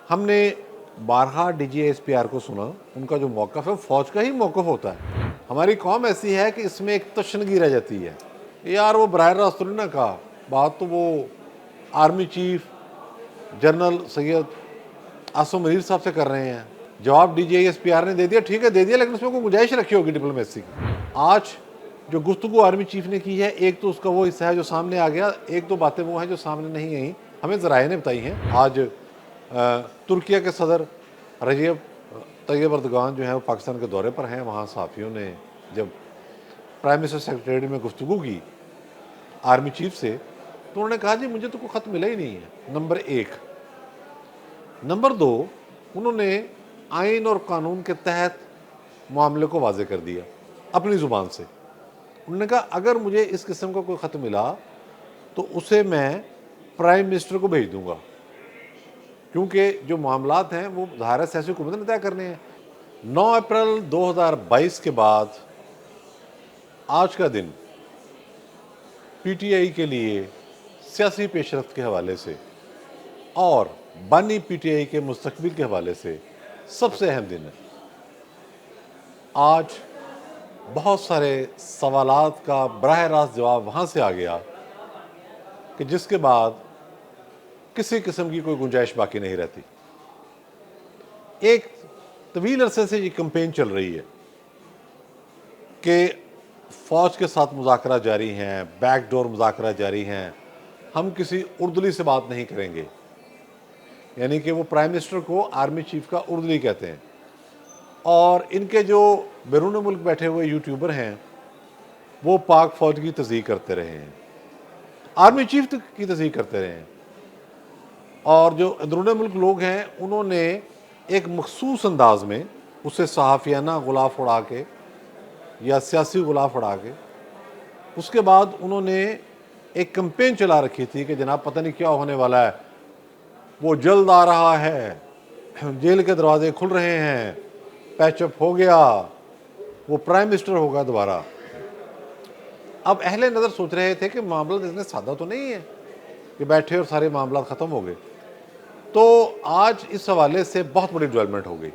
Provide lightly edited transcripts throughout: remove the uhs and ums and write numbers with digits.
हमने बारहा डीजीएसपीआर को सुना, उनका जो मौक़िफ़ है फ़ौज का ही मौक़िफ़ होता है। हमारी कौम ऐसी है कि इसमें एक तशनगी रह जाती है, यार वो बराह रास्त थोड़ी ना कहा, बात तो वो army chief general Syed Asim Munir साहब से कर रहे हैं। जवाब डीजीएसपीआर ने दे दिया, ठीक है दे दिया, लेकिन उसमें कोई गुंजाइश रखी होगी डिप्लोमेसी की। आज जो गुफ्तगू आर्मी चीफ ने की है, एक तो उसका वो हिस्सा है जो सामने आ गया, एक दो बातें वो हैं जो सामने नहीं आई, हमें ज़राए ने बताई हैं। आज तुर्किया के सदर रजब तैयब अर्दगान जो है वो पाकिस्तान के दौरे पर हैं। वहाँ सहाफ़ियों ने जब प्राइम मिनिस्टर सेक्रेटरी में गुफ्तगू की आर्मी चीफ से, तो उन्होंने कहा जी मुझे तो कोई ख़त मिला ही नहीं है, नंबर एक। नंबर दो, उन्होंने आइन और कानून के तहत मामले को वाज़े कर दिया अपनी ज़ुबान से। उन्होंने कहा अगर मुझे इस किस्म का कोई ख़त मिला तो उसे मैं प्राइम मिनिस्टर को भेज दूंगा, क्योंकि जो मामलात हैं वो ज़ाहिर है सियासी हुकूमत ने तय करने हैं। 9 अप्रैल 2022 के बाद आज का दिन पीटीआई के लिए सियासी पेशरफ्त के हवाले से और बानी पीटीआई के मुस्तकबिल के हवाले से सबसे अहम दिन है। आज बहुत सारे सवालात का बराह रास्त जवाब वहाँ से आ गया कि जिसके बाद किसी किस्म की कोई गुंजाइश बाकी नहीं रहती। एक तवील अरसे से ये कैंपेन चल रही है कि फ़ौज के साथ मुज़ाकरा जारी हैं, बैकडोर मुज़ाकरा जारी हैं, हम किसी उर्दुली से बात नहीं करेंगे, यानी कि वो प्राइम मिनिस्टर को आर्मी चीफ का उर्दुली कहते हैं। और इनके जो बैरून मुल्क बैठे हुए यूट्यूबर हैं वो पाक फ़ौज की तस्दीक करते रहे हैं, आर्मी चीफ की तस्दीक करते रहे हैं, और जो अंदरूनी मुल्क लोग हैं उन्होंने एक मखसूस अंदाज में उसे सहाफ़ियाना गुलाफ उड़ा के या सियासी गुलाफ उड़ा के, उसके बाद उन्होंने एक कैंपेन चला रखी थी कि जनाब पता नहीं क्या होने वाला है, वो जल्द आ रहा है, जेल के दरवाजे खुल रहे हैं, पैचअप हो गया, वो प्राइम मिनिस्टर होगा दोबारा। अब अहले नज़र सोच रहे थे कि मामला इतने सादा तो नहीं है कि बैठे और सारे मामला ख़त्म हो गए। तो आज इस हवाले से बहुत बड़ी डेवलपमेंट हो गई।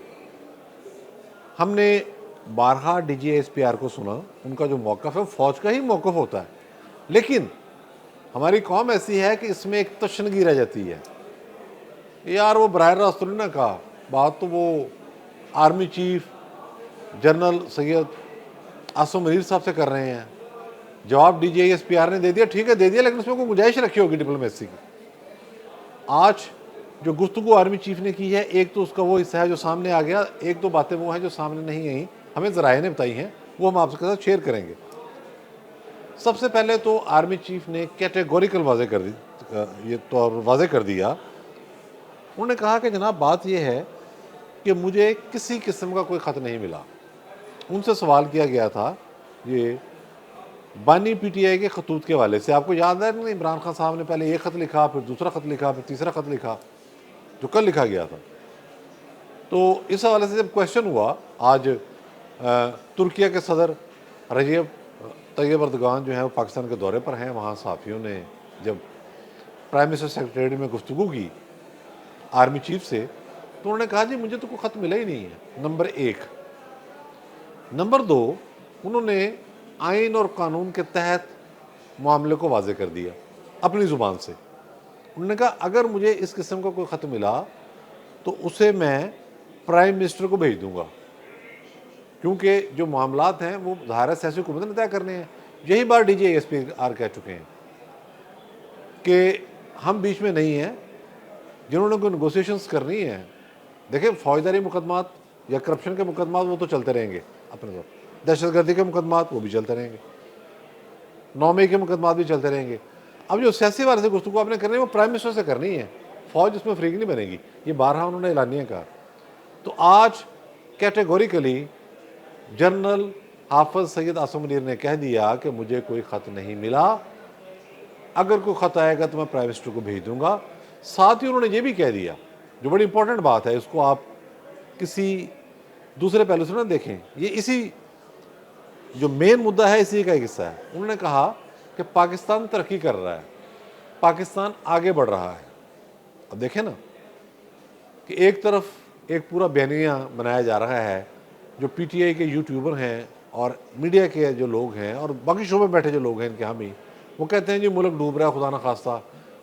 हमने बारहा डीजीएसपीआर को सुना, उनका जो मौक़िफ़ है फ़ौज का ही मौक़िफ़ होता है, लेकिन हमारी कौम ऐसी है कि इसमें एक तशनगी रह जाती है, यार वो बराह रास्त थोड़ी ना कहा, बात तो वो army chief general Syed Asim Munir साहब से कर रहे हैं। जवाब डीजीएसपीआर ने दे दिया, ठीक है दे दिया, लेकिन उसमें कोई गुंजाइश रखी होगी डिप्लोमेसी की। आज जो गुफ्तगू आर्मी चीफ ने की है, एक तो उसका वो हिस्सा है जो सामने आ गया, एक दो बातें वो हैं जो सामने नहीं आई, हमें ज़राए ने बताई हैं, वो हम आपके साथ शेयर करेंगे। सबसे पहले तो आर्मी चीफ ने कैटेगोरिकल वाज़े कर दी, ये तो वाज़े कर दिया। उन्होंने कहा कि जनाब बात यह है कि मुझे किसी किस्म का कोई ख़त नहीं मिला। उनसे सवाल किया गया था ये बानी पीटीआई के खतूत के हवाले से, आपको याद है ना इमरान खान साहब ने पहले एक ख़त लिखा, फिर दूसरा ख़त लिखा, फिर तीसरा ख़त लिखा, जो कल लिखा गया था। तो इस हवाले से जब क्वेश्चन हुआ, आज तुर्किया के सदर रजब तैयब अर्दगान जो है वो पाकिस्तान के दौरे पर हैं। वहाँ सहाफ़ियों ने जब प्राइम मिनिस्टर सेक्रेटरी में गुफ्तगू की आर्मी चीफ से, तो उन्होंने कहा जी मुझे तो कोई ख़त मिला ही नहीं है, नंबर एक। नंबर दो, उन्होंने आइन और कानून के तहत मामले को वाज़े कर दिया अपनी ज़ुबान से। उन्होंने कहा अगर मुझे इस किस्म का कोई ख़त मिला तो उसे मैं प्राइम मिनिस्टर को भेज दूंगा, क्योंकि जो मामलात हैं वो ज़ाहिर है सियासी हुकूमत ने तय करने हैं। यही बात डीजीएसपीआर कह चुके हैं कि हम बीच में नहीं हैं, जिन्होंने कोई नेगोशिएशंस करनी है। देखिए फौजदारी मुकदमात या करप्शन के मुकदमात वो तो चलते रहेंगे अपने तो, दहशतगर्दी के मुकदमात वो भी चलते रहेंगे, 9 मई के मुकदमात भी चलते रहेंगे। अब जो सियासी वाले से गुफ्तगू आपने करनी है वो प्राइम मिनिस्टर से करनी है, फ़ौज इसमें फ्रीक नहीं बनेगी, ये बारहा उन्होंने एलानिया कहा। तो आज कैटेगोरिकली जनरल हाफिज सैयद आसिम मुनीर ने कह दिया कि मुझे कोई ख़त नहीं मिला, अगर कोई ख़त आएगा तो मैं प्राइम मिनिस्टर को भेज दूंगा। साथ ही उन्होंने ये भी कह दिया, जो बड़ी इंपॉर्टेंट बात है, इसको आप किसी दूसरे पहलू से ना देखें, ये इसी जो मेन मुद्दा है इसी का एक हिस्सा है। उन्होंने कहा कि पाकिस्तान तरक्की कर रहा है, पाकिस्तान आगे बढ़ रहा है। अब देखें ना, कि एक तरफ एक पूरा बयानिया बनाया जा रहा है, जो पीटीआई के यूट्यूबर हैं और मीडिया के जो लोग हैं और बाकी शोबे में बैठे जो लोग हैं इनके हामी, वो कहते हैं जी मुल्क डूब रहा है, खुदा न खास्ता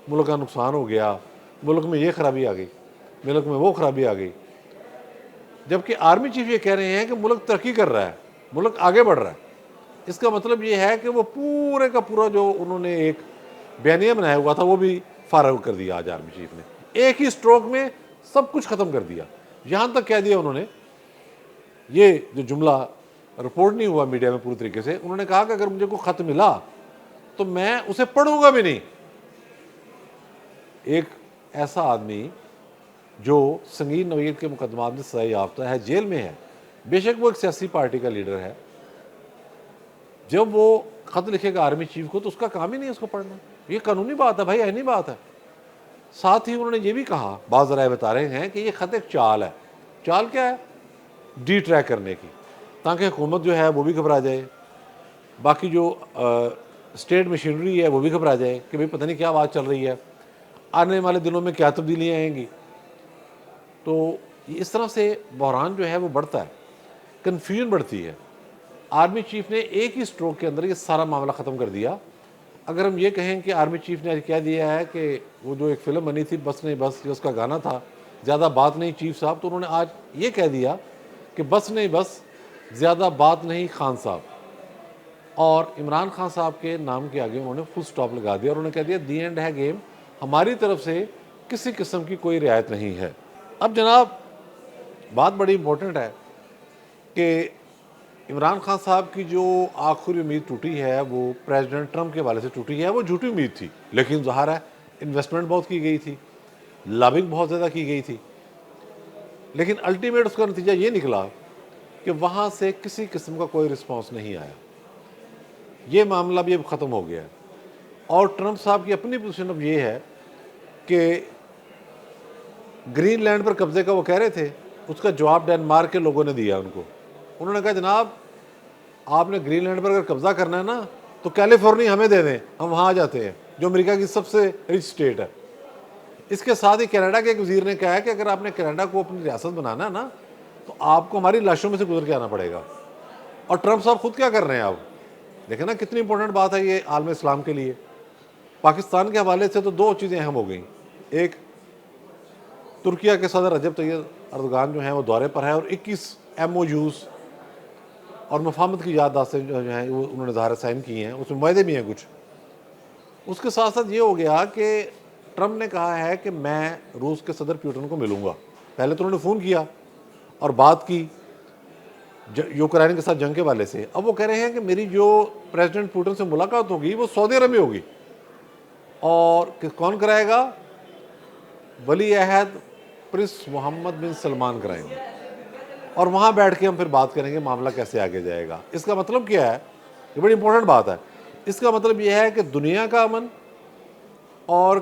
मुल्क का नुकसान हो गया, मुल्क में ये खराबी आ गई, मुल्क में वो खराबी आ गई। जबकि आर्मी चीफ ये कह रहे हैं कि मुल्क तरक्की कर रहा है, मुल्क आगे बढ़ रहा है। इसका मतलब ये है कि वो पूरे का पूरा जो उन्होंने एक बयानिया बनाया हुआ था वो भी फारग कर दिया आज आर्मी चीफ ने, एक ही स्ट्रोक में सब कुछ खत्म कर दिया। यहां तक कह दिया उन्होंने, ये जो जुमला रिपोर्ट नहीं हुआ मीडिया में पूरी तरीके से, उन्होंने कहा कि अगर मुझे कोई खत मिला तो मैं उसे पढ़ूंगा भी नहीं। एक ऐसा आदमी जो संगीन नौयत के मुकदमात में सजा याफ्ता है, जेल में है, बेशक वो एक सियासी पार्टी का लीडर है, जब वो खत लिखेगा आर्मी चीफ को तो उसका काम ही नहीं है उसको पढ़ना। ये कानूनी बात है भाई, ऐनी बात है। साथ ही उन्होंने ये भी कहा, बाज़ राय बता रहे हैं कि ये खत एक चाल है। चाल क्या है? डी ट्रैक करने की, ताकि हुकूमत जो है वो भी घबरा जाए, बाकी जो स्टेट मशीनरी है वो भी घबरा जाए कि भाई पता नहीं क्या आवाज़ चल रही है, आने वाले दिनों में क्या तब्दीलियाँ आएंगी। तो इस तरह से बहरान जो है वो बढ़ता है, कन्फ्यूजन बढ़ती है। आर्मी चीफ ने एक ही स्ट्रोक के अंदर ये सारा मामला ख़त्म कर दिया। अगर हम ये कहें कि आर्मी चीफ ने आज कह दिया है कि वो जो एक फ़िल्म बनी थी बस नहीं बस, जो उसका गाना था ज़्यादा बात नहीं चीफ साहब, तो उन्होंने आज ये कह दिया कि बस नहीं बस, ज़्यादा बात नहीं खान साहब, और इमरान खान साहब के नाम के आगे उन्होंने फुल स्टॉप लगा दिया और उन्होंने कह दिया दी एंड है गेम, हमारी तरफ से किसी किस्म की कोई रियायत नहीं है। अब जनाब बात बड़ी इंपॉर्टेंट है कि इमरान खान साहब की जो आखिरी उम्मीद टूटी है वो प्रेसिडेंट ट्रंप के हवाले से टूटी है। वो झूठी उम्मीद थी, लेकिन ज़ाहिर है इन्वेस्टमेंट बहुत की गई थी, लॉबिंग बहुत ज़्यादा की गई थी, लेकिन अल्टीमेट उसका नतीजा ये निकला कि वहाँ से किसी किस्म का कोई रिस्पॉन्स नहीं आया। ये मामला भी अब ख़त्म हो गया है और ट्रंप साहब की अपनी पोजीशन अब ये है कि ग्रीनलैंड पर कब्जे का वो कह रहे थे, उसका जवाब डेनमार्क के लोगों ने दिया उनको। उन्होंने कहा जनाब आपने ग्रीनलैंड पर अगर कब्जा करना है ना तो कैलिफोर्निया हमें दे दें, हम वहाँ आ जाते हैं, जो अमेरिका की सबसे रिच स्टेट है। इसके साथ ही कनाडा के एक वजीर ने कहा है कि अगर आपने कनाडा को अपनी रियासत बनाना है ना तो आपको हमारी लाशों में से गुजर के आना पड़ेगा। और ट्रंप साहब खुद क्या कर रहे हैं आप देखें ना, कितनी इंपॉर्टेंट बात है ये आलम इस्लाम के लिए। पाकिस्तान के हवाले से तो दो चीज़ें अहम हो गई, एक तुर्किया के सदर रजब तैयब अर्दगान जो हैं वो दौरे पर है और 21 MOUs और मफाहमत की याददाश्तें जो हैं वो उन्होंने ज़ाहिर साइन की हैं, उसमें मुआहदे भी हैं कुछ। उसके साथ साथ ये हो गया कि ट्रंप ने कहा है कि मैं रूस के सदर पुतिन को मिलूंगा। पहले तो उन्होंने फ़ोन किया और बात की यूक्रेन के साथ जंग के वाले से। अब वो कह रहे हैं कि मेरी जो प्रेसिडेंट पुतिन से मुलाकात होगी वो सऊदी अरब में होगी, और कौन कराएगा? वली अहद प्रिंस मोहम्मद बिन सलमान कराएंगे और वहाँ बैठ के हम फिर बात करेंगे मामला कैसे आगे जाएगा। इसका मतलब क्या है? ये बड़ी इंपॉर्टेंट बात है। इसका मतलब यह है कि दुनिया का अमन और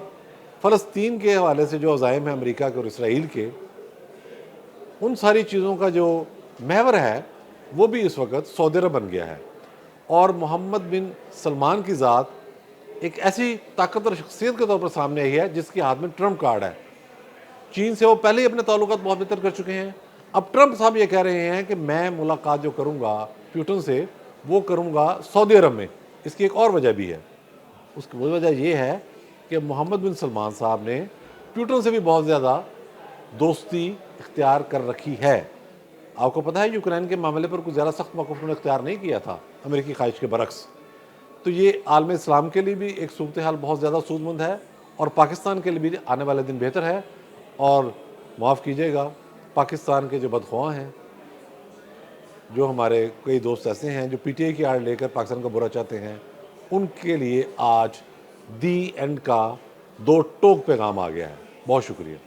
फ़लस्तीन के हवाले से जो अज़ाइम है अमेरिका के और इसराइल के, उन सारी चीज़ों का जो महवर है वो भी इस वक्त सऊदी अरब बन गया है। और मोहम्मद बिन सलमान की ज़ात एक ऐसी ताकतवर शख्सियत के तौर पर सामने आई है जिसके हाथ में ट्रंप कार्ड है। चीन से वो पहले ही अपने ताल्लुकात बहुत बेहतर कर चुके हैं। अब ट्रंप साहब ये कह रहे हैं कि मैं मुलाकात जो करूंगा पुतिन से वो करूंगा सऊदी अरब में। इसकी एक और वजह भी है, उसकी वजह ये है कि मोहम्मद बिन सलमान साहब ने पुतिन से भी बहुत ज़्यादा दोस्ती इख्तियार कर रखी है। आपको पता है यूक्रेन के मामले पर कुछ ज़्यादा सख्त मौक़िफ़ उन्होंने इख्तियार नहीं किया था अमेरिकी ख्वाहिश के बरक्स। तो ये आलम इस्लाम के लिए भी एक सूरत हाल बहुत ज़्यादा सूदमंद है और पाकिस्तान के लिए भी आने वाले दिन बेहतर है। और माफ़ कीजिएगा, पाकिस्तान के जो बदख्वाह हैं, जो हमारे कई दोस्त ऐसे हैं जो PTI की आड़ लेकर पाकिस्तान का बुरा चाहते हैं, उनके लिए आज दी एंड का दो टोक पैगाम आ गया है। बहुत शुक्रिया।